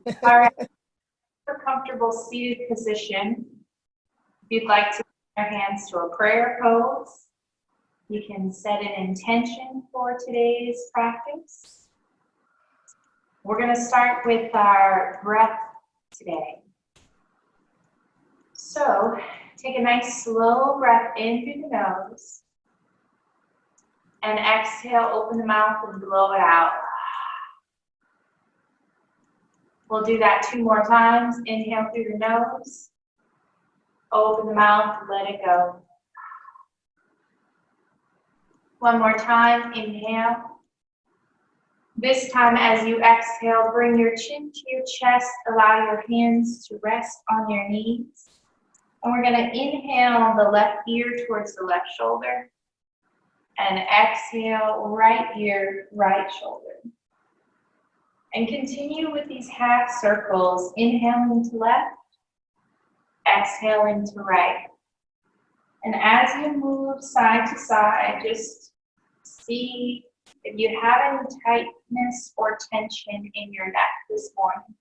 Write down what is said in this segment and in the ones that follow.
All right, for comfortable seated position, if you'd like to put your hands to a prayer pose, you can set an intention for today's practice. We're going to start with our breath today. So, take a nice slow breath in through the nose. And exhale, open the mouth and blow it out. We'll do that 2 more times. Inhale through the nose. Open the mouth, let it go. 1 more time, inhale. This time as you exhale, bring your chin to your chest, allow your hands to rest on your knees. And we're gonna inhale the left ear towards the left shoulder. And exhale, right ear, right shoulder. And continue with these half circles, inhaling to left, exhaling to right. And as you move side to side, just see if you have any tightness or tension in your neck this morning.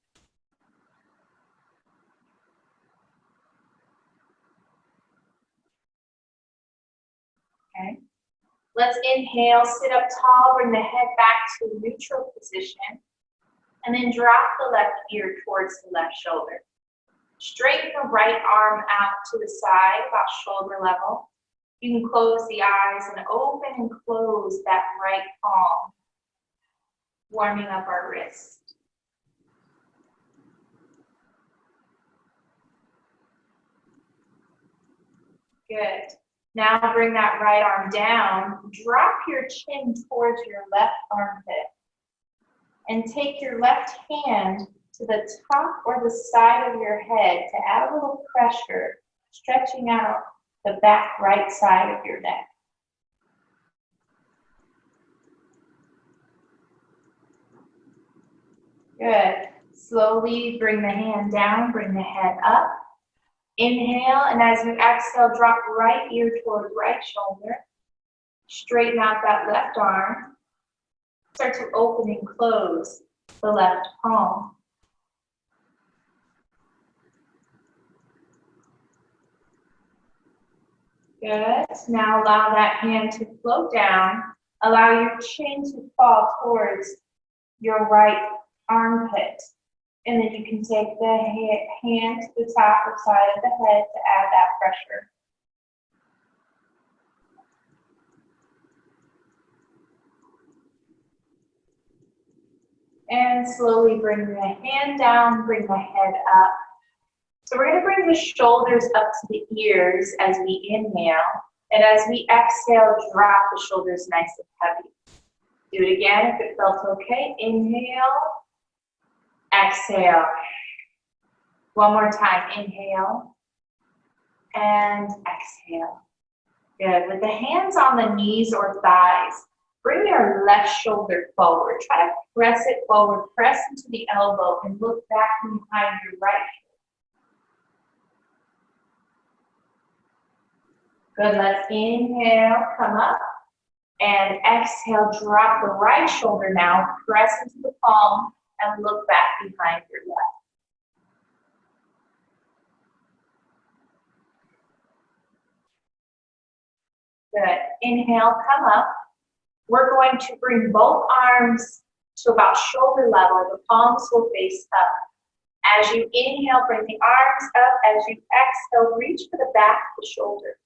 Okay. Let's inhale, sit up tall, bring the head back to neutral position, and then drop the left ear towards the left shoulder. Straighten the right arm out to the side, about shoulder level. You can close the eyes and open and close that right palm, warming up our wrist. Good. Now bring that right arm down. Drop your chin towards your left armpit. And take your left hand to the top or the side of your head to add a little pressure, stretching out the back right side of your neck. Good. Slowly bring the hand down, bring the head up. Inhale, and as you exhale, drop right ear toward right shoulder. Straighten out that left arm. Start to open and close the left palm. Good. Now allow that hand to float down. Allow your chin to fall towards your right armpit. And then you can take the hand to the top or side of the head to add that pressure. And slowly bring the hand down, bring the head up. So we're going to bring the shoulders up to the ears as we inhale. And as we exhale, drop the shoulders nice and heavy. Do it again if it felt okay. Inhale. Exhale. 1 more time. Inhale. And exhale. Good. With the hands on the knees or thighs, bring your left shoulder forward. Try to press it forward. Press into the elbow and look back behind your right shoulder. Good. Let's inhale, come up. And exhale, drop the right shoulder now. Press into the palm and look back behind your left. Good. Inhale, come up. We're going to bring both arms to about shoulder level. The palms will face up. As you inhale, bring the arms up. As you exhale, reach for the back of the shoulder.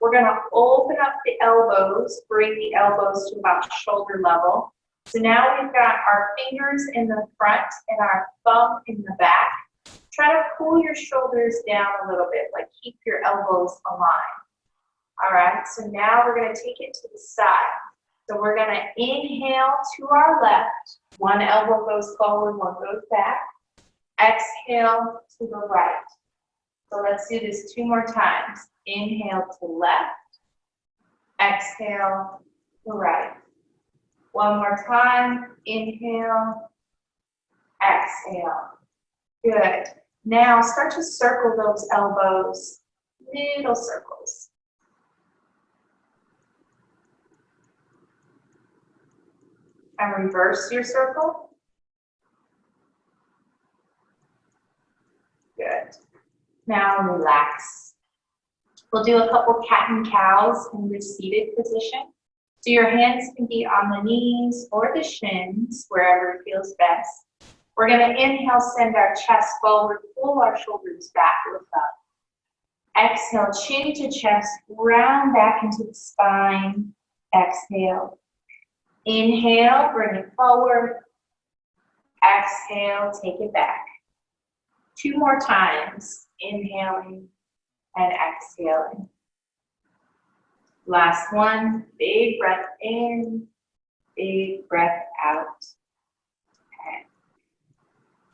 We're going to open up the elbows, bring the elbows to about shoulder level. So now we've got our fingers in the front and our thumb in the back. Try to pull your shoulders down a little bit, like keep your elbows aligned. All right, so now we're going to take it to the side. So we're going to inhale to our left. One elbow goes forward, one goes back. Exhale to the right. So let's do this 2 more times. Inhale to left. Exhale to right. 1 more time. Inhale. Exhale. Good. Now start to circle those elbows. Little circles. And reverse your circle. Now relax. We'll do a couple cat and cows in this seated position. So your hands can be on the knees or the shins, wherever it feels best. We're gonna inhale, send our chest forward, pull our shoulders back, look up. Exhale, chin to chest, round back into the spine. Exhale. Inhale, bring it forward. Exhale, take it back. 2 more times, inhaling and exhaling. Last one, big breath in, big breath out. Okay.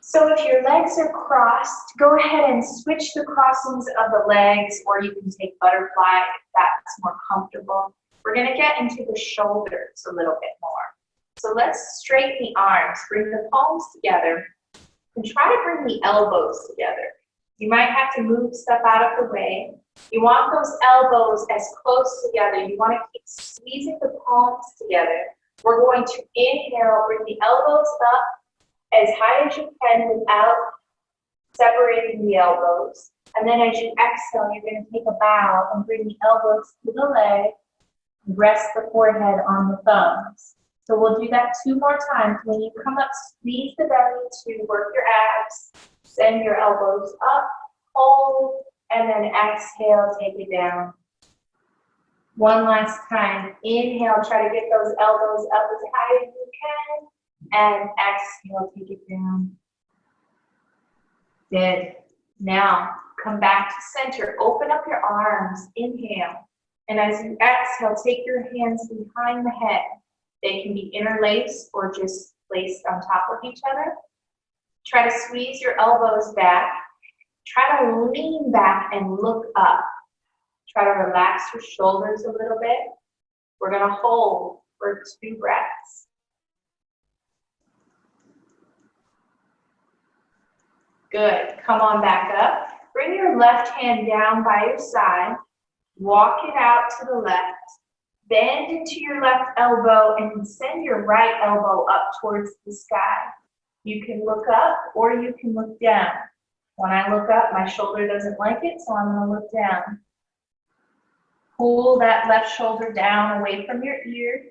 So if your legs are crossed, go ahead and switch the crossings of the legs, or you can take butterfly if that's more comfortable. We're gonna get into the shoulders a little bit more. So let's straighten the arms, bring the palms together, and try to bring the elbows together. You might have to move stuff out of the way. You want those elbows as close together. You want to keep squeezing the palms together. We're going to inhale, bring the elbows up as high as you can without separating the elbows. And then as you exhale, you're going to take a bow and bring the elbows to the leg. Rest the forehead on the thumbs. So we'll do that 2 more times. When you come up, squeeze the belly to work your abs. Send your elbows up, hold, and then exhale, take it down. One last time. Inhale, try to get those elbows up as high as you can. And exhale, take it down. Good. Now, come back to center. Open up your arms. Inhale. And as you exhale, take your hands behind the head. They can be interlaced or just placed on top of each other. Try to squeeze your elbows back. Try to lean back and look up. Try to relax your shoulders a little bit. We're going to hold for 2 breaths. Good. Come on back up. Bring your left hand down by your side. Walk it out to the left. Bend into your left elbow and send your right elbow up towards the sky. You can look up or you can look down. When I look up, my shoulder doesn't like it, so I'm going to look down. Pull that left shoulder down away from your ear.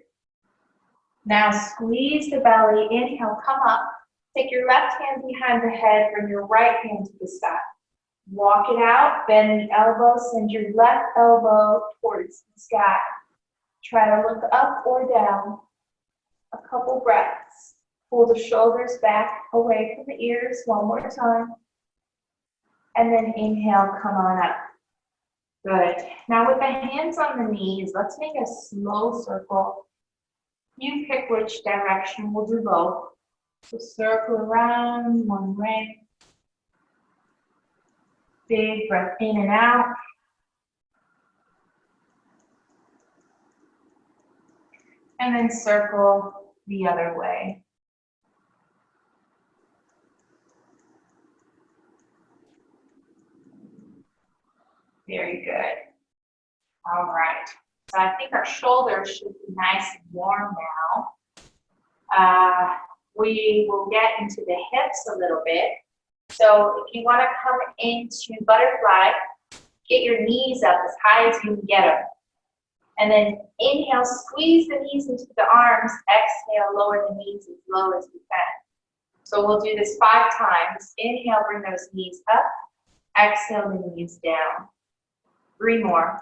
Now squeeze the belly. Inhale, come up. Take your left hand behind the head, bring your right hand to the side. Walk it out, bend the elbow, send your left elbow towards the sky. Try to look up or down. A couple breaths. Pull the shoulders back away from the ears 1 more time. And then inhale, come on up. Good. Now with the hands on the knees, let's make a slow circle. You pick which direction, we'll do both. So circle around 1 way. Big breath in and out. And then circle the other way. Very good. All right. So I think our shoulders should be nice and warm now. We will get into the hips a little bit. So if you want to come into butterfly, get your knees up as high as you can get them. And then inhale, squeeze the knees into the arms. Exhale, lower the knees as low as you can. So we'll do this 5 times. Inhale, bring those knees up. Exhale, the knees down. 3 more.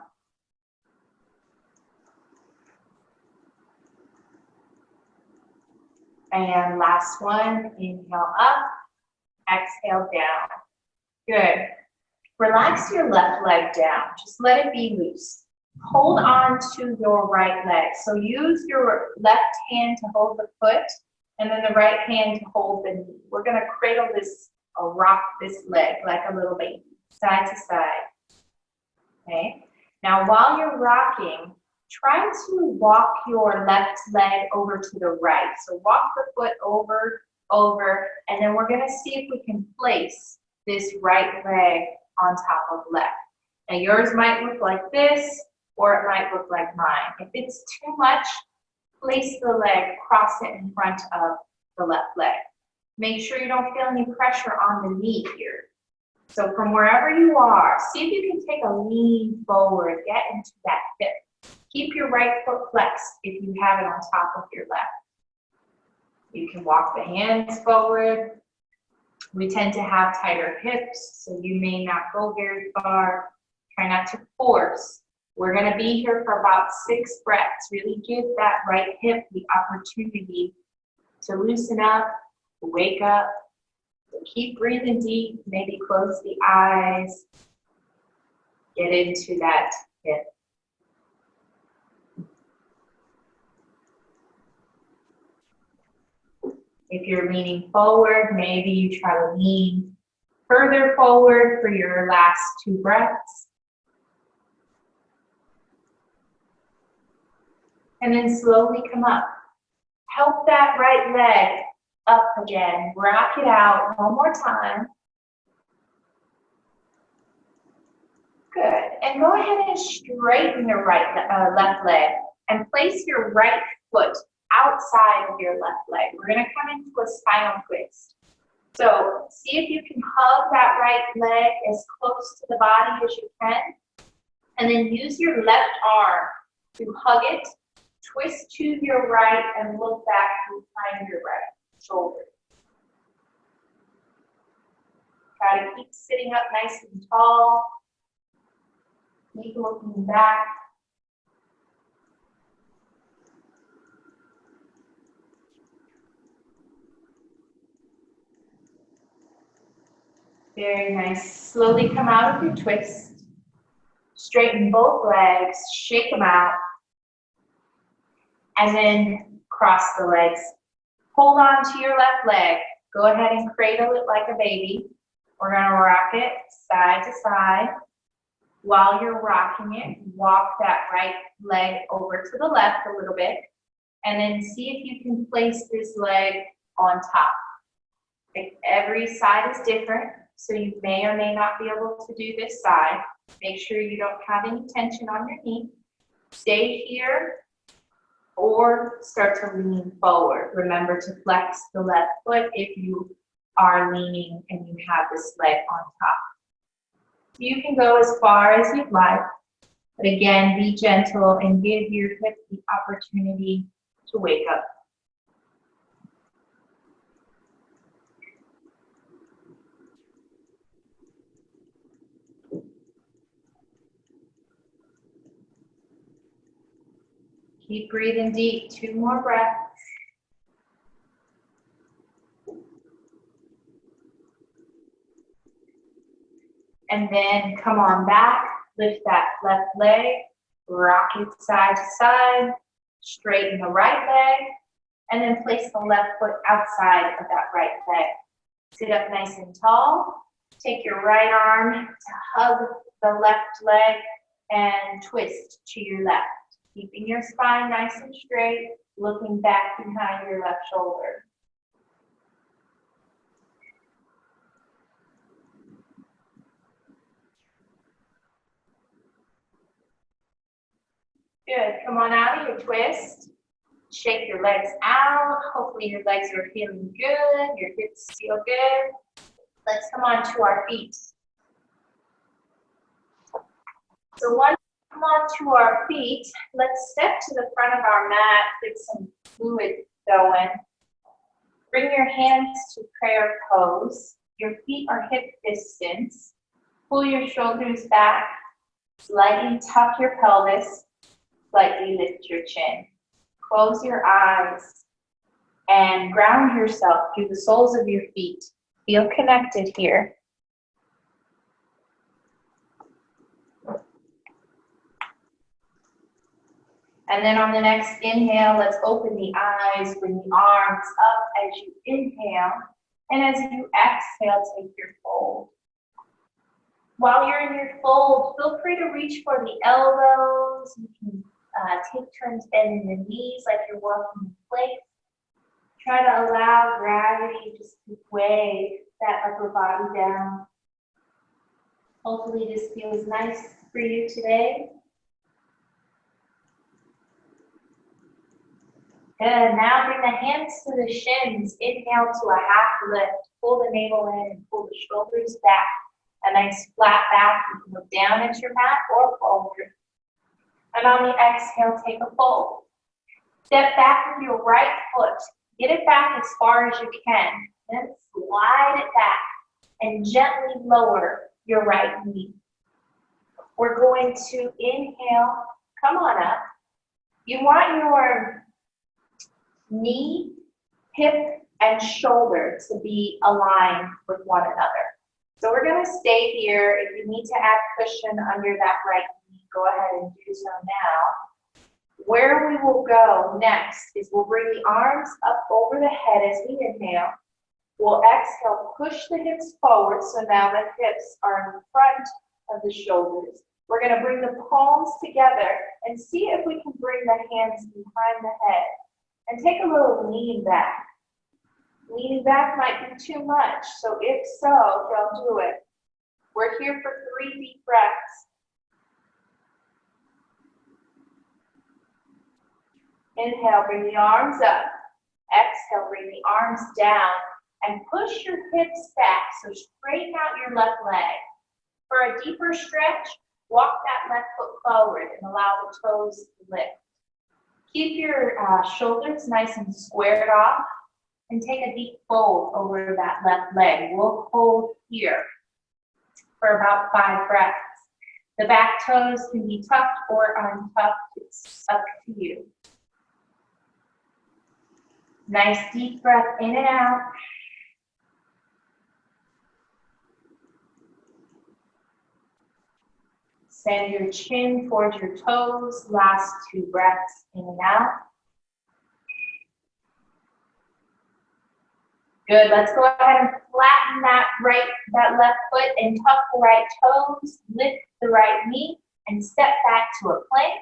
And last one, inhale up, exhale down. Good. Relax your left leg down. Just let it be loose. Hold on to your right leg. So use your left hand to hold the foot and then the right hand to hold the knee. We're going to cradle this or rock this leg like a little baby, side to side. Okay. Now while you're rocking, try to walk your left leg over to the right. So walk the foot over, and then we're going to see if we can place this right leg on top of left. Now yours might look like this, or it might look like mine. If it's too much, place the leg, cross it in front of the left leg. Make sure you don't feel any pressure on the knee here. So from wherever you are, see if you can take a lean forward, get into that hip. Keep your right foot flexed if you have it on top of your left. You can walk the hands forward. We tend to have tighter hips, so you may not go very far. Try not to force. We're gonna be here for about 6 breaths. Really give that right hip the opportunity to loosen up, to wake up. So keep breathing deep, maybe close the eyes. Get into that hip. If you're leaning forward, maybe you try to lean further forward for your last 2 breaths. And then slowly come up. Help that right leg up again. Rock it out one more time. Good. And go ahead and straighten your left leg and place your right foot outside of your left leg. We're going to come into a spinal twist. So see if you can hug that right leg as close to the body as you can. And then use your left arm to hug it, twist to your right, and look back behind your right shoulder. Try to keep sitting up nice and tall. Keep looking back. Very nice. Slowly come out of your twist. Straighten both legs, shake them out. And then cross the legs. Hold on to your left leg. Go ahead and cradle it like a baby. We're gonna rock it side to side. While you're rocking it, walk that right leg over to the left a little bit. And then see if you can place this leg on top. Every side is different, so you may or may not be able to do this side. Make sure you don't have any tension on your knee. Stay here or start to lean forward. Remember to flex the left foot if you are leaning and you have this leg on top. You can go as far as you'd like, but again, be gentle and give your hip the opportunity to wake up. Keep breathing deep, 2 more breaths. And then come on back, lift that left leg, rock it side to side, straighten the right leg, and then place the left foot outside of that right leg. Sit up nice and tall. Take your right arm to hug the left leg and twist to your left. Keeping your spine nice and straight, looking back behind your left shoulder. Good, come on out of your twist. Shake your legs out. Hopefully your legs are feeling good, your hips feel good. Let's come on to our feet. So once we come on to our feet, let's step to the front of our mat, get some fluid going. Bring your hands to prayer pose. Your feet are hip distance. Pull your shoulders back. Slightly tuck your pelvis. Slightly lift your chin. Close your eyes and ground yourself through the soles of your feet. Feel connected here. And then on the next inhale, let's open the eyes, bring the arms up as you inhale. And as you exhale, take your fold. While you're in your fold, feel free to reach for the elbows. You can take turns bending the knees like you're walking in place. Try to allow gravity just to weigh that upper body down. Hopefully this feels nice for you today. Good, now bring the hands to the shins. Inhale to a half lift. Pull the navel in and pull the shoulders back A nice flat back. You can look down at your mat or forward. And on the exhale, take a fold. Step back with your right foot. Get it back as far as you can. Then slide it back and gently lower your right knee. We're going to inhale. Come on up. You want your knee, hip, and shoulder to be aligned with one another. So we're going to stay here. If you need to add cushion under that right knee, go ahead and do so now. Where we will go next is we'll bring the arms up over the head as we inhale. We'll exhale, push the hips forward, so now the hips are in front of the shoulders. We're going to bring the palms together and see if we can bring the hands behind the head. And take a little lean back. Leaning back might be too much, so if so, don't do it. We're here for 3 deep breaths. Inhale, bring the arms up. Exhale, bring the arms down. And push your hips back, so straighten out your left leg. For a deeper stretch, walk that left foot forward and allow the toes to lift. Keep your shoulders nice and squared off and take a deep fold over that left leg. We'll hold here for about 5 breaths. The back toes can be tucked or untucked. It's up to you. Nice deep breath in and out. Send your chin towards your toes. Last 2 breaths in and out. Good. Let's go ahead and flatten that left foot and tuck the right toes. Lift the right knee and step back to a plank.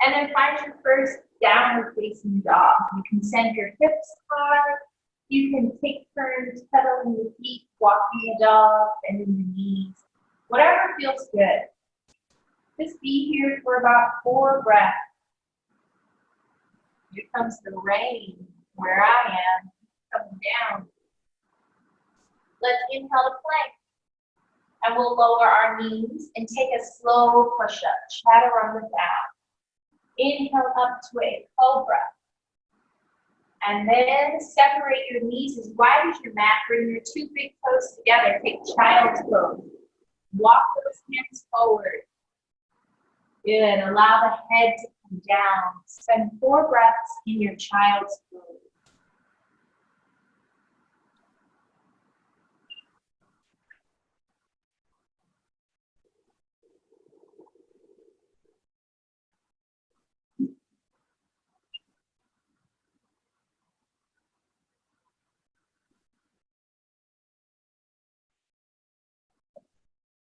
And then find your first downward facing dog. You can send your hips high. You can take turns pedaling the feet, walking the dog, bending the knees. Whatever feels good. Just be here for about 4 breaths. Here comes the rain where I am, coming down. Let's inhale to plank. And we'll lower our knees and take a slow push-up, chaturanga down. Inhale up to a cobra. And then separate your knees as wide as your mat. Bring your 2 big toes together. Take child's pose. Walk those hands forward. Good. Allow the head to come down. Spend 4 breaths in your child's pose.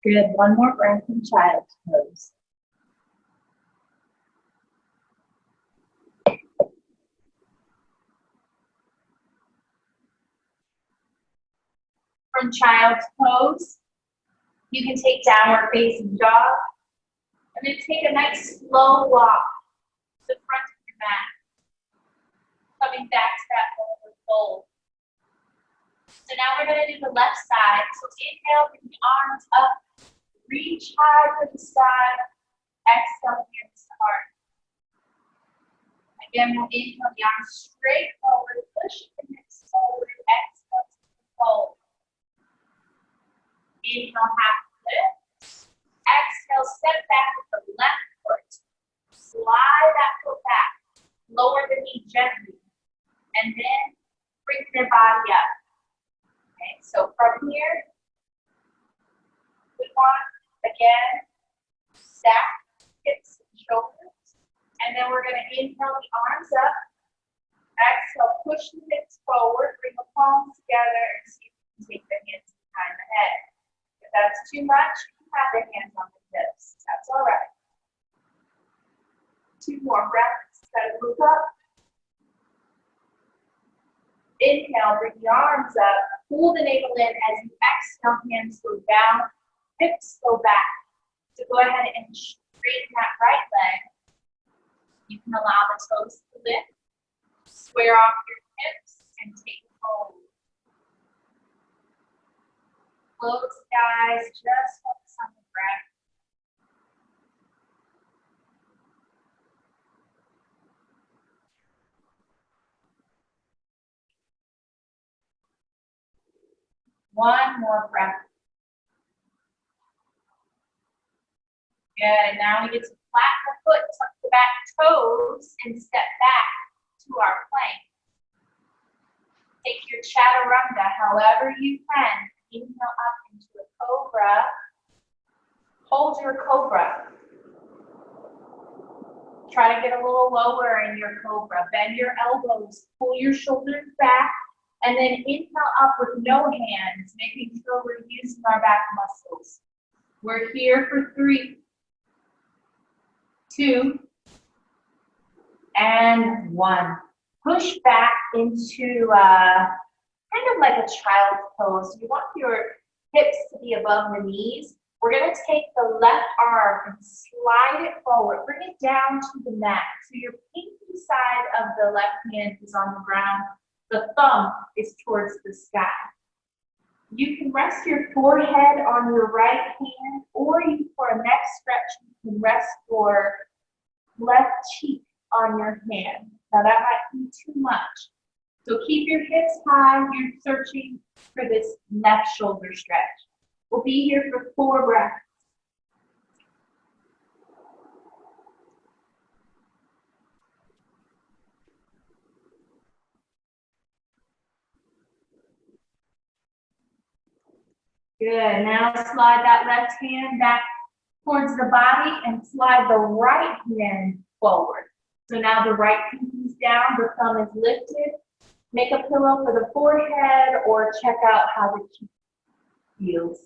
Good. 1 more breath in child's pose. From child's pose, you can take downward facing dog, and then take a nice slow walk to the front of your mat. Coming back to that forward fold. So now we're going to do the left side. So inhale, bring the arms up, reach high for the sky. Exhale, hands to heart. Again, we'll inhale the arms straight forward, push the hips forward. Exhale to the fold. Inhale, half lift. Exhale, step back with the left foot. Slide that foot back. Lower the knee gently. And then bring your body up. Okay, so from here, we want, again, stack hips and shoulders. And then we're going to inhale the arms up. Exhale, push the hips forward. Bring the palms together and see if you can take the hands behind the head. If that's too much, you can have the hands on the hips. That's all right. 2 more breaths. Gotta move up. Inhale, bring the arms up. Pull the navel in as you exhale, hands go down, hips go back. So go ahead and straighten that right leg. You can allow the toes to lift. Square off your hips and take a fold. Close the eyes, just focus on the breath. One more breath. Good. Now we get to flatten the foot, tuck the back toes, and step back to our plank. Take your chaturanga however you can. Inhale up into a cobra. Hold your cobra. Try to get a little lower in your cobra. Bend your elbows, pull your shoulders back, and then inhale up with no hands, making sure we're using our back muscles. We're here for 3, 2, and 1. Push back into kind of like a child's pose. You want your hips to be above the knees. We're going to take the left arm and slide it forward. Bring it down to the mat. So your pinky side of the left hand is on the ground. The thumb is towards the sky. You can rest your forehead on your right hand, or for a neck stretch, you can rest your left cheek on your hand. Now that might be too much. So keep your hips high. You're searching for this left shoulder stretch. We'll be here for 4 breaths. Good. Now slide that left hand back towards the body and slide the right hand forward. So now the right pinky's down, the thumb is lifted. Make a pillow for the forehead or check out how the cheek feels.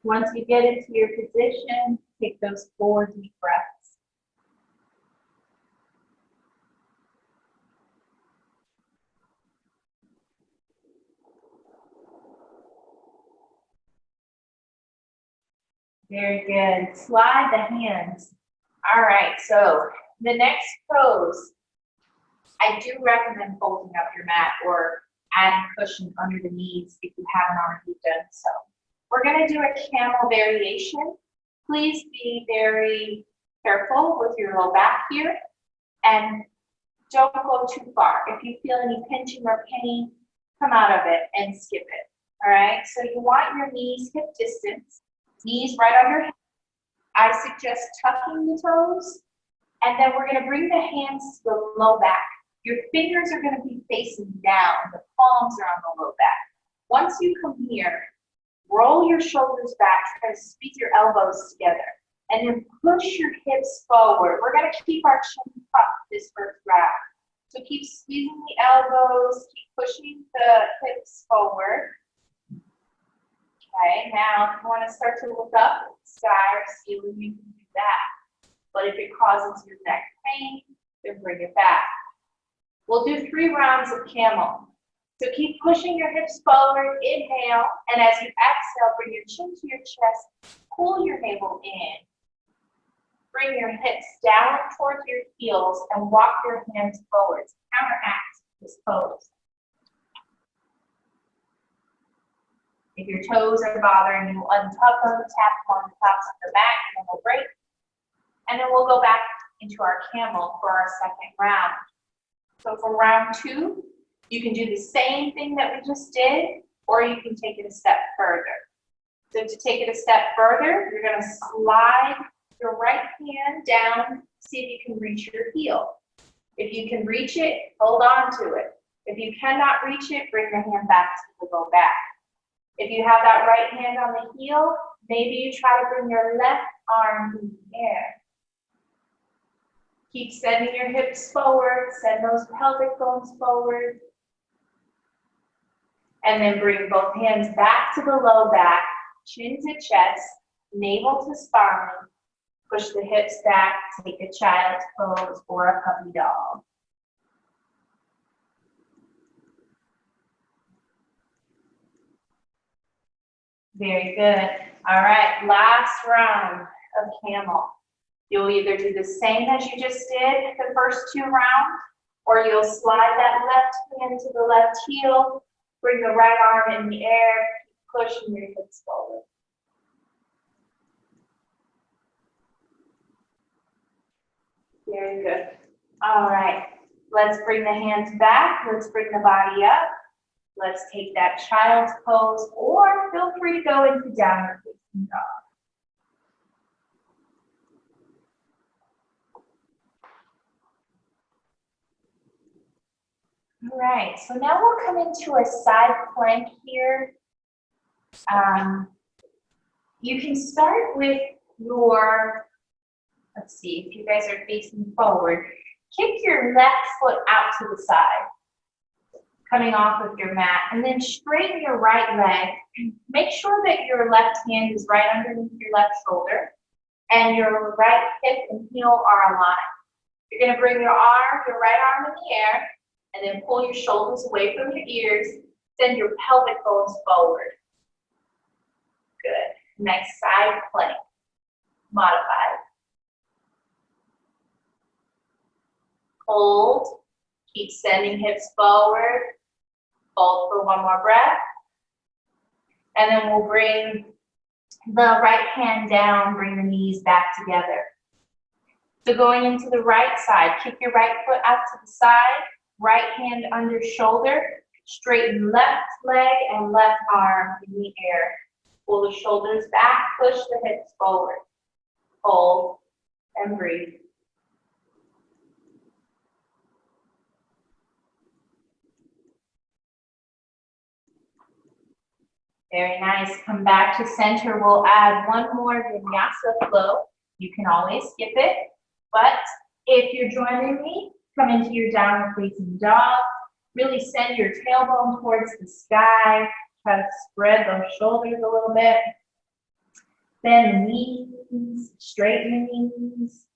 Once you get into your position, take those 4 deep breaths. Very good. Slide the hands. All right, so the next pose, I do recommend folding up your mat or adding cushion under the knees if you haven't already done so. We're going to do a camel variation. Please be very careful with your low back here and don't go too far. If you feel any pinching or pain, come out of it and skip it. All right, so you want your knees hip distance, knees right on your head. I suggest tucking the toes, and then we're going to bring the hands to the low back. Your fingers are going to be facing down. The palms are on the low back. Once you come here, roll your shoulders back, try to squeeze your elbows together, and then push your hips forward. We're going to keep our chin tucked this first round. So keep squeezing the elbows, keep pushing the hips forward. Okay, now if you want to start to look up at the sky or ceiling, you can do that. But if it causes your neck pain, then bring it back. We'll do 3 rounds of camel. So keep pushing your hips forward, inhale, and as you exhale, bring your chin to your chest, pull your navel in. Bring your hips down towards your heels and walk your hands forward. Counteract this pose. If your toes are bothering you, untuck them, tap them on the tops of the mat, and then we'll break. And then we'll go back into our camel for our second round. So for round 2, you can do the same thing that we just did, or you can take it a step further. So to take it a step further, you're going to slide your right hand down, see if you can reach your heel. If you can reach it, hold on to it. If you cannot reach it, bring the hand back to the low back. If you have that right hand on the heel, maybe you try to bring your left arm in the air. Keep sending your hips forward, send those pelvic bones forward. And then bring both hands back to the low back, chin to chest, navel to spine. Push the hips back, take a child's pose or a puppy dog. Very good. All right, last round of camel. You'll either do the same as you just did the first 2 rounds, or you'll slide that left hand to the left heel, bring the right arm in the air, pushing your hips forward. Very good. All right, let's bring the hands back. Let's bring the body up. Let's take that child's pose, or feel free to go into downward facing dog. All right, so now we'll come into a side plank here. You can start with your, let's see, if you guys are facing forward, kick your left foot out to the side, coming off of your mat, and then straighten your right leg. Make sure that your left hand is right underneath your left shoulder, and your right hip and heel are aligned. You're gonna bring your right arm in the air, and then pull your shoulders away from your ears, send your pelvic bones forward. Good, nice side plank, modified. Hold, keep sending hips forward. Hold for one more breath. And then we'll bring the right hand down, bring the knees back together. So going into the right side, kick your right foot out to the side, right hand under shoulder, straighten left leg and left arm in the air. Pull the shoulders back, push the hips forward. Hold and breathe. Very nice. Come back to center. We'll add one more vinyasa flow. You can always skip it, but if you're joining me, come into your downward facing dog. Really send your tailbone towards the sky. Try to spread those shoulders a little bit. Bend the knees, straighten the knees.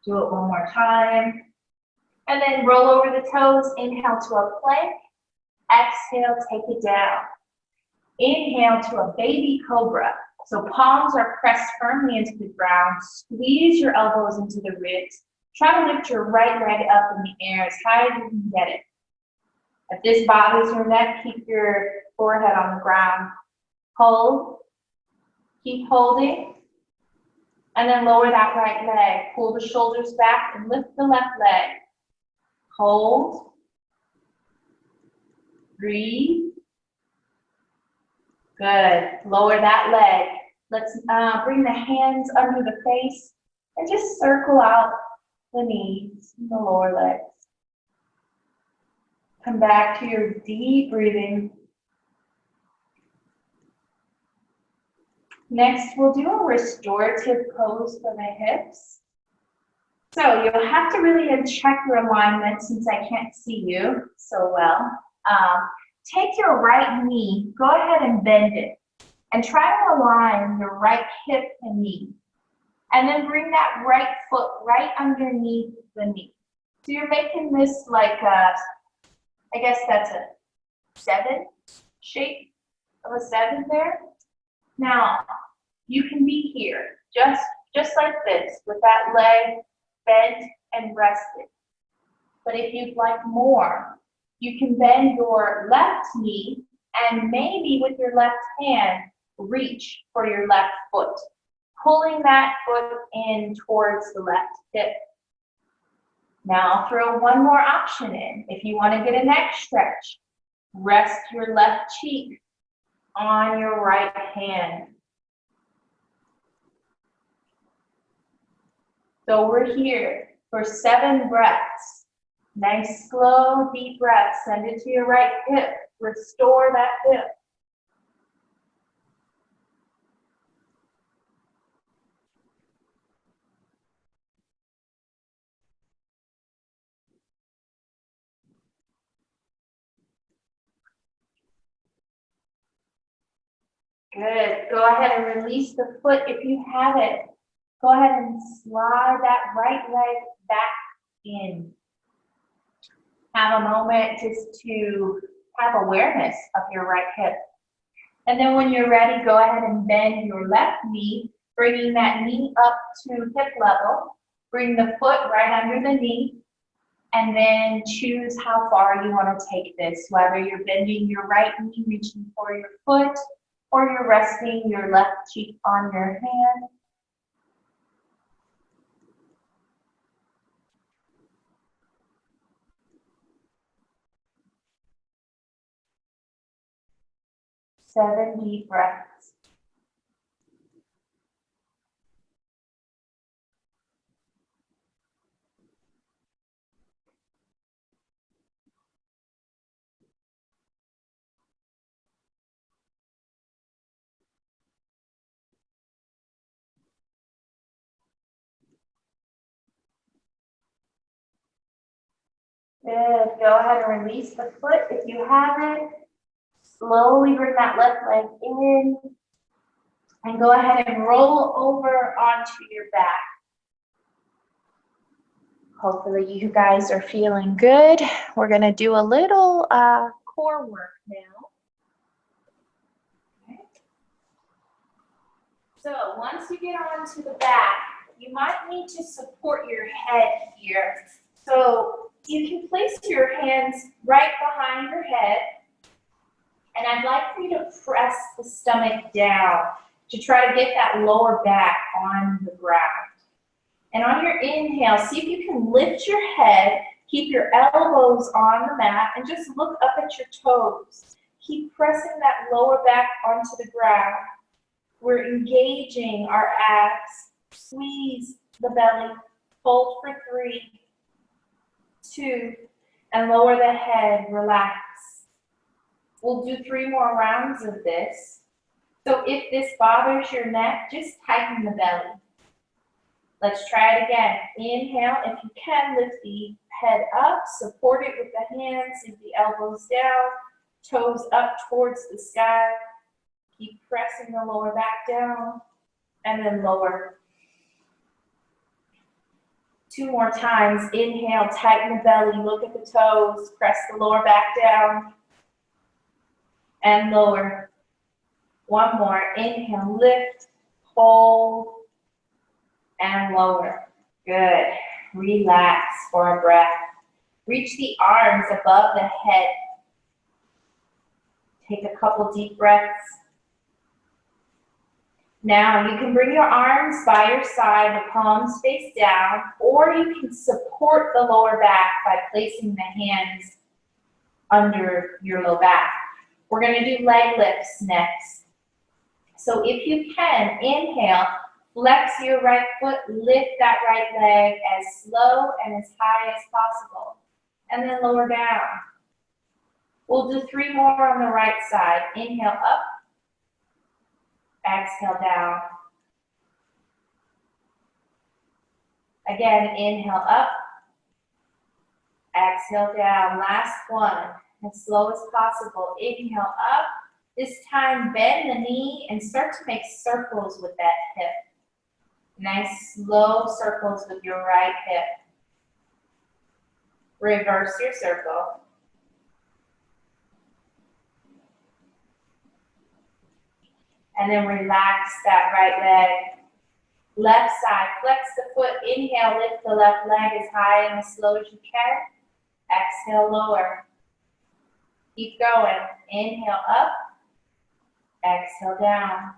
Do it one more time. And then roll over the toes. Inhale to a plank. Exhale, take it down. Inhale to a baby cobra. So palms are pressed firmly into the ground. Squeeze your elbows into the ribs. Try to lift your right leg up in the air as high as you can get it. If this bothers your neck, keep your forehead on the ground. Hold. Keep holding. And then lower that right leg. Pull the shoulders back and lift the left leg. Hold. Breathe. Good. Lower that leg. Let's bring the hands under the face and just circle out the knees and the lower legs. Come back to your deep breathing. Next, we'll do a restorative pose for the hips. So you'll have to really check your alignment since I can't see you so well. Take your right knee, go ahead and bend it, and try to align your right hip and knee. And then bring that right foot right underneath the knee. So you're making this like a, I guess that's a 7 shape of a 7 there. Now, you can be here, just like this, with that leg bent and rested. But if you'd like more, you can bend your left knee and maybe with your left hand, reach for your left foot, pulling that foot in towards the left hip. Now I'll throw one more option in. If you want to get a neck stretch, rest your left cheek on your right hand. So we're here for 7 breaths. Nice, slow, deep breath. Send it to your right hip. Restore that hip. Good. Go ahead and release the foot if you have it. Go ahead and slide that right leg back in. Have a moment just to have awareness of your right hip. And then when you're ready, go ahead and bend your left knee, bringing that knee up to hip level. Bring the foot right under the knee. And then choose how far you want to take this, whether you're bending your right knee, reaching for your foot, or you're resting your left cheek on your hand. Seven deep breaths. Good. Go ahead and release the foot if you haven't. Slowly bring that left leg in. And go ahead and roll over onto your back. Hopefully you guys are feeling good. We're going to do a little core work now. Okay. So once you get onto the back, you might need to support your head here. So you can place your hands right behind your head. And I'd like for you to press the stomach down to try to get that lower back on the ground. And on your inhale, see if you can lift your head, keep your elbows on the mat, and just look up at your toes. Keep pressing that lower back onto the ground. We're engaging our abs. Squeeze the belly. Hold for 3, 2, and lower the head. Relax. We'll do 3 more rounds of this. So if this bothers your neck, just tighten the belly. Let's try it again. Inhale, if you can, lift the head up, support it with the hands, leave the elbows down, toes up towards the sky. Keep pressing the lower back down, and then lower. 2 more times. Inhale, tighten the belly, look at the toes, press the lower back down, and lower. 1 more. Inhale, lift, hold, and lower. Good. Relax for a breath. Reach the arms above the head. Take a couple deep breaths. Now you can bring your arms by your side, the palms face down, or you can support the lower back by placing the hands under your low back. We're going to do leg lifts next. So if you can, inhale, flex your right foot, lift that right leg as slow and as high as possible, and then lower down. We'll do 3 more on the right side. Inhale up, exhale down. Again, inhale up, exhale down. Last one, as slow as possible. Inhale up. This time, bend the knee and start to make circles with that hip. Nice slow circles with your right hip. Reverse your circle. And then relax that right leg. Left side, flex the foot. Inhale, lift the left leg as high and as slow as you can. Exhale, lower. Keep going. Inhale up. Exhale down.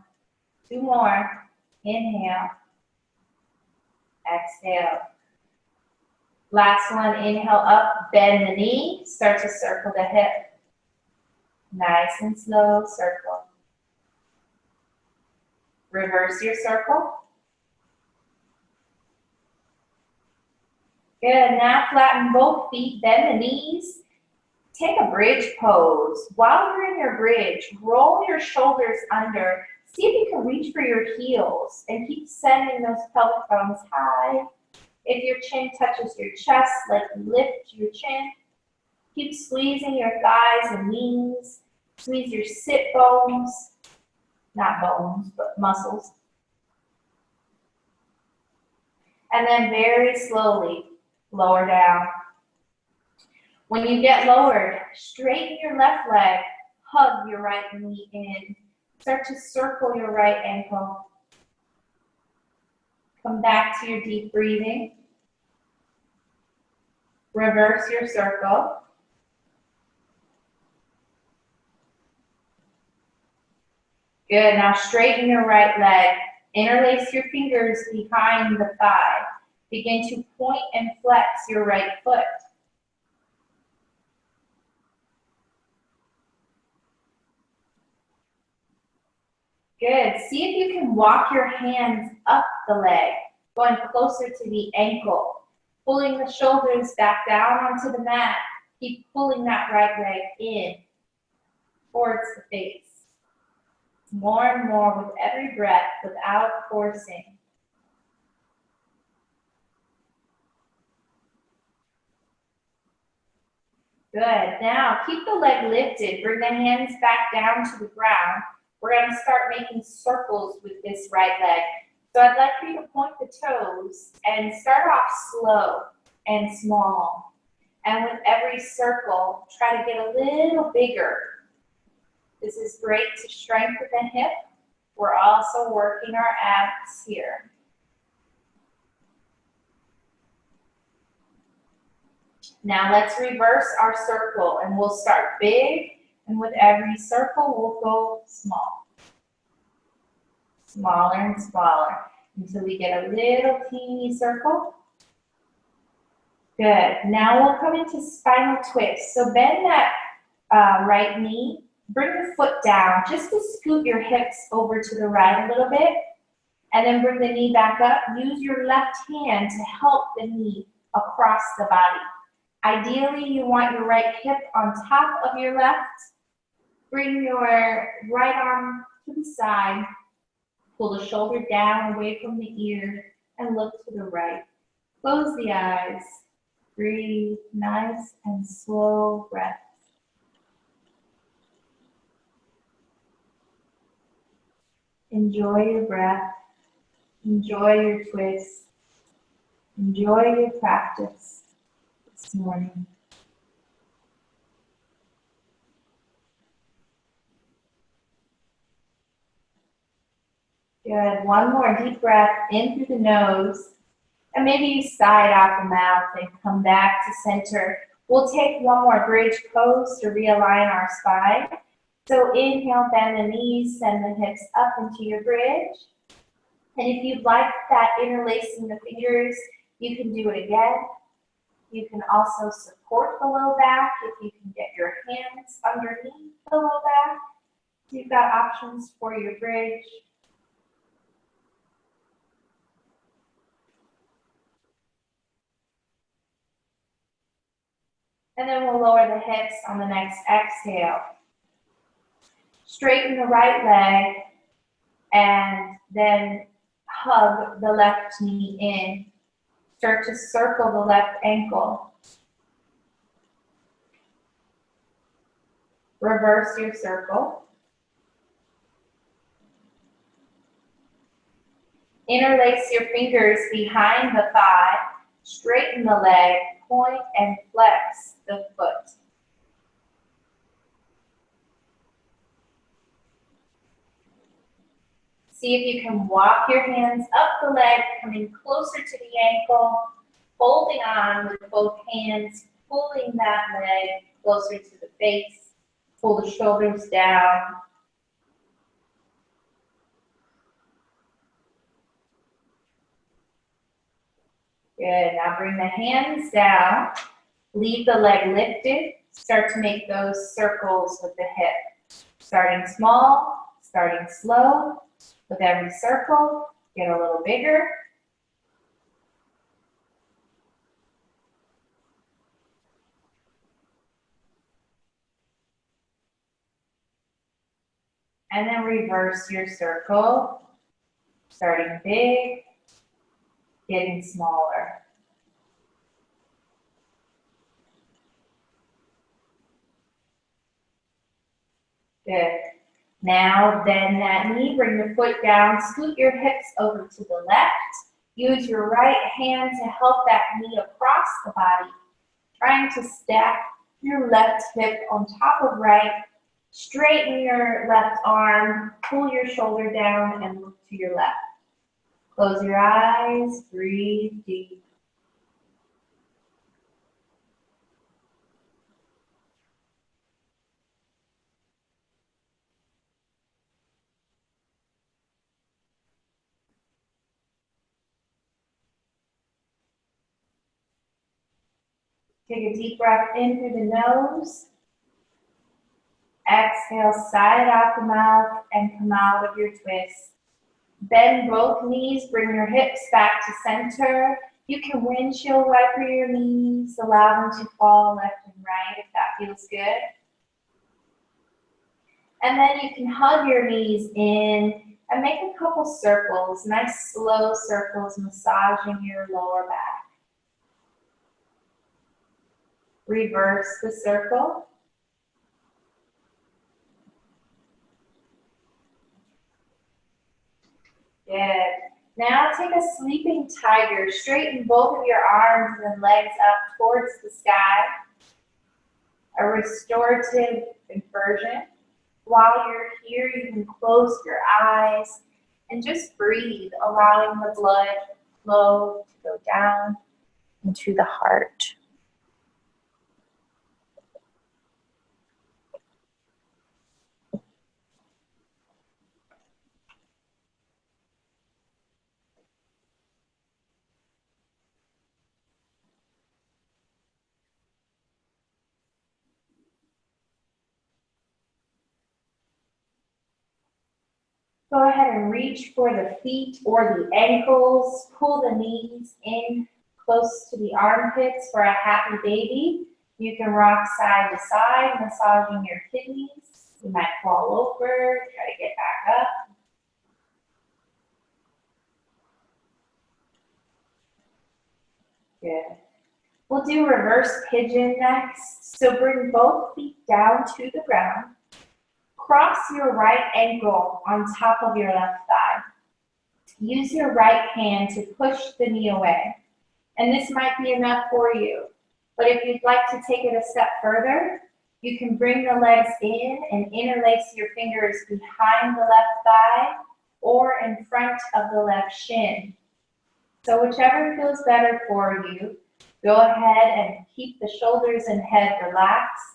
2 more. Inhale. Exhale. Last one, inhale up, bend the knee, start to circle the hip. Nice and slow circle. Reverse your circle. Good, now flatten both feet, bend the knees. Take a bridge pose. While you're in your bridge, roll your shoulders under. See if you can reach for your heels and keep sending those pelvic bones high. If your chin touches your chest, lift your chin. Keep squeezing your thighs and knees. Squeeze your sit bones. Not bones, but muscles. And then very slowly, lower down. When you get lowered, straighten your left leg, hug your right knee in. Start to circle your right ankle. Come back to your deep breathing. Reverse your circle. Good, now straighten your right leg. Interlace your fingers behind the thigh. Begin to point and flex your right foot. Good, see if you can walk your hands up the leg, going closer to the ankle. Pulling the shoulders back down onto the mat. Keep pulling that right leg in, towards the face. More and more with every breath without forcing. Good. Now, keep the leg lifted. Bring the hands back down to the ground. We're going to start making circles with this right leg. So I'd like for you to point the toes and start off slow and small. And with every circle, try to get a little bigger. This is great to strengthen the hip. We're also working our abs here. Now let's reverse our circle and we'll start big, and with every circle we'll go small. Smaller and smaller until we get a little teeny circle. Good. Now we'll come into spinal twist. So bend that right knee, bring the foot down just to scoot your hips over to the right a little bit, and then bring the knee back up. Use your left hand to help the knee across the body. Ideally, you want your right hip on top of your left. Bring your right arm to the side. Pull the shoulder down away from the ear and look to the right. Close the eyes. Breathe nice and slow breaths. Enjoy your breath. Enjoy your twist. Enjoy your practice this morning. Good. One more deep breath in through the nose. And maybe you sigh it out the mouth and come back to center. We'll take one more bridge pose to realign our spine. So inhale, bend the knees, send the hips up into your bridge. And if you'd like that interlacing the fingers, you can do it again. You can also support the low back if you can get your hands underneath the low back. You've got options for your bridge. And then we'll lower the hips on the next exhale. Straighten the right leg and then hug the left knee in. Start to circle the left ankle. Reverse your circle. Interlace your fingers behind the thigh. Straighten the leg, point and flex the foot. See if you can walk your hands up the leg, coming closer to the ankle, holding on with both hands, pulling that leg closer to the face. Pull the shoulders down. Good, now bring the hands down. Leave the leg lifted. Start to make those circles with the hip. Starting small, starting slow. With every circle, get a little bigger. And then reverse your circle. Starting big, getting smaller. Good. Now bend that knee, bring the foot down, scoot your hips over to the left. Use your right hand to help that knee across the body. Trying to stack your left hip on top of right. Straighten your left arm, pull your shoulder down and look to your left. Close your eyes, breathe deep. Take a deep breath in through the nose. Exhale, sigh it out the mouth and come out of your twist. Bend both knees, bring your hips back to center. You can windshield wiper your knees, allow them to fall left and right if that feels good. And then you can hug your knees in and make a couple circles, nice slow circles, massaging your lower back. Reverse the circle. Good. Now take a sleeping tiger. Straighten both of your arms and legs up towards the sky. A restorative inversion. While you're here, you can close your eyes and just breathe, allowing the blood flow to go down into the heart. Go ahead and reach for the feet or the ankles. Pull the knees in close to the armpits for a happy baby. You can rock side to side, massaging your kidneys. You might fall over, try to get back up. Good. We'll do reverse pigeon next. So bring both feet down to the ground. Cross your right ankle on top of your left thigh. Use your right hand to push the knee away. And this might be enough for you. But if you'd like to take it a step further, you can bring the legs in and interlace your fingers behind the left thigh or in front of the left shin. So whichever feels better for you, go ahead and keep the shoulders and head relaxed.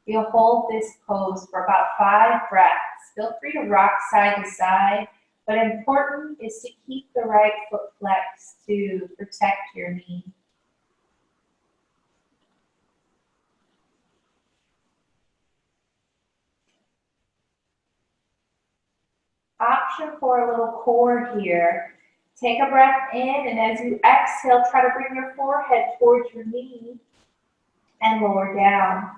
You'll hold this pose for about 5 breaths. Feel free to rock side to side, but important is to keep the right foot flexed to protect your knee. Option for a little core here. Take a breath in, and as you exhale, try to bring your forehead towards your knee and lower down.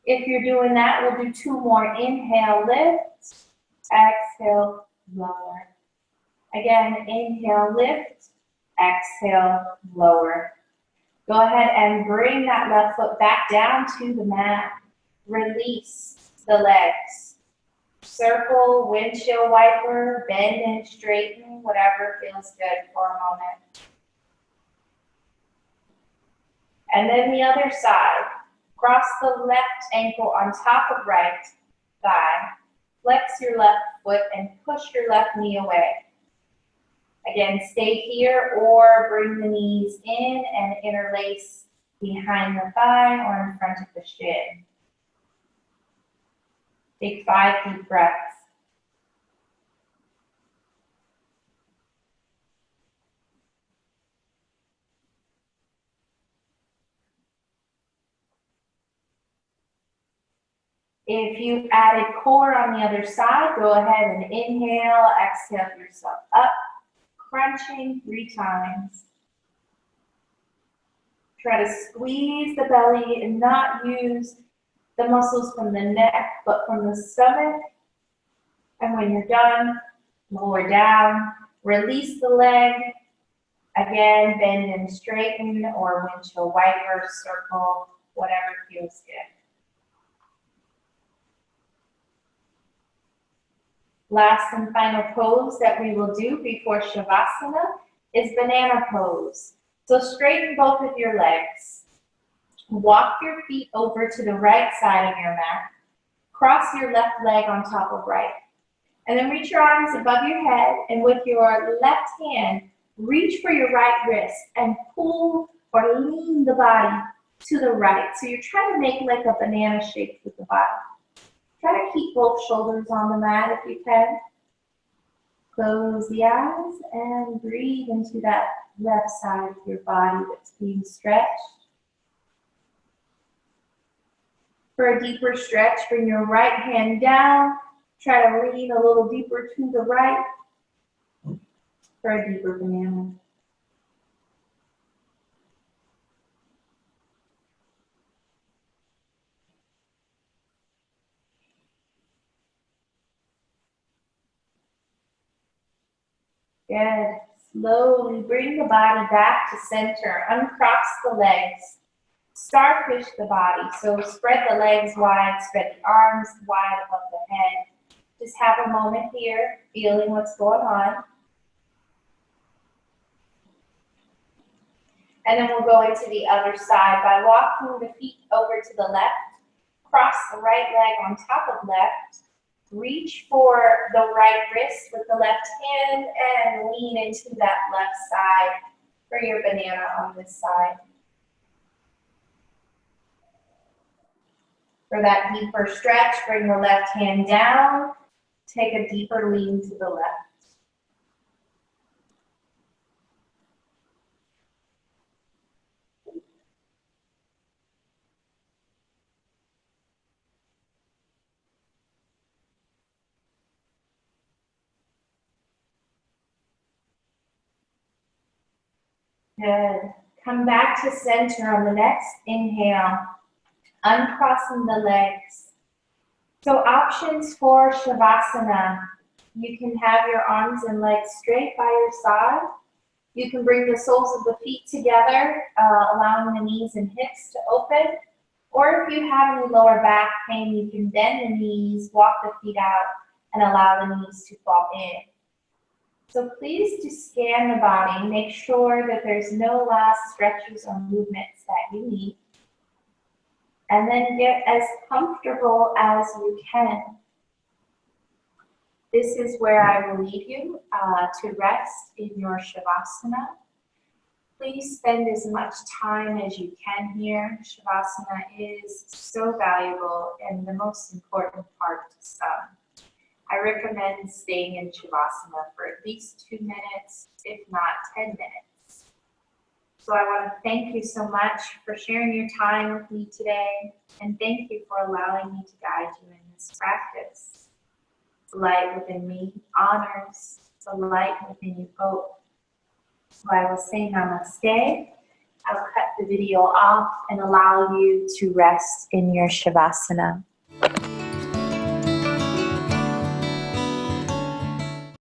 If you're doing that, we'll do 2 more. Inhale, lift. Exhale, lower. Again, inhale, lift. Exhale, lower. Go ahead and bring that left foot back down to the mat. Release the legs. Circle, windshield wiper, bend and straighten, whatever feels good for a moment. And then the other side. Cross the left ankle on top of right thigh. Flex your left foot and push your left knee away. Again, stay here or bring the knees in and interlace behind the thigh or in front of the shin. Take 5 deep breaths. If you added core on the other side, go ahead and inhale, exhale yourself up, crunching 3 times. Try to squeeze the belly and not use the muscles from the neck, but from the stomach. And when you're done, lower down, release the leg. Again, bend and straighten or windshield wiper, circle, whatever feels good. Last and final pose that we will do before Shavasana is banana pose. So straighten both of your legs. Walk your feet over to the right side of your mat. Cross your left leg on top of right. And then reach your arms above your head, and with your left hand, reach for your right wrist and pull or lean the body to the right. So you're trying to make like a banana shape with the body. Try to keep both shoulders on the mat if you can. Close the eyes and breathe into that left side of your body that's being stretched. For a deeper stretch, bring your right hand down. Try to lean a little deeper to the right for a deeper banana. Good. Slowly bring the body back to center. Uncross the legs. Starfish the body. So spread the legs wide, spread the arms wide above the head. Just have a moment here, feeling what's going on. And then we'll go into the other side by walking the feet over to the left. Cross the right leg on top of left. Reach for the right wrist with the left hand and lean into that left side for your banana on this side. For that deeper stretch, bring the left hand down. Take a deeper lean to the left. Good. Come back to center on the next inhale, uncrossing the legs. So options for Shavasana. You can have your arms and legs straight by your side. You can bring the soles of the feet together, allowing the knees and hips to open. Or if you have any lower back pain, you can bend the knees, walk the feet out, and allow the knees to fall in. So please just scan the body, make sure that there's no last stretches or movements that you need. And then get as comfortable as you can. This is where I will leave you to rest in your Shavasana. Please spend as much time as you can here. Shavasana is so valuable and the most important part to some. I recommend staying in Shavasana for at least 2 minutes, if not 10 minutes. So I want to thank you so much for sharing your time with me today, and thank you for allowing me to guide you in this practice. The light within me honors the light within you both. So I will say namaste. I'll cut the video off and allow you to rest in your Shavasana.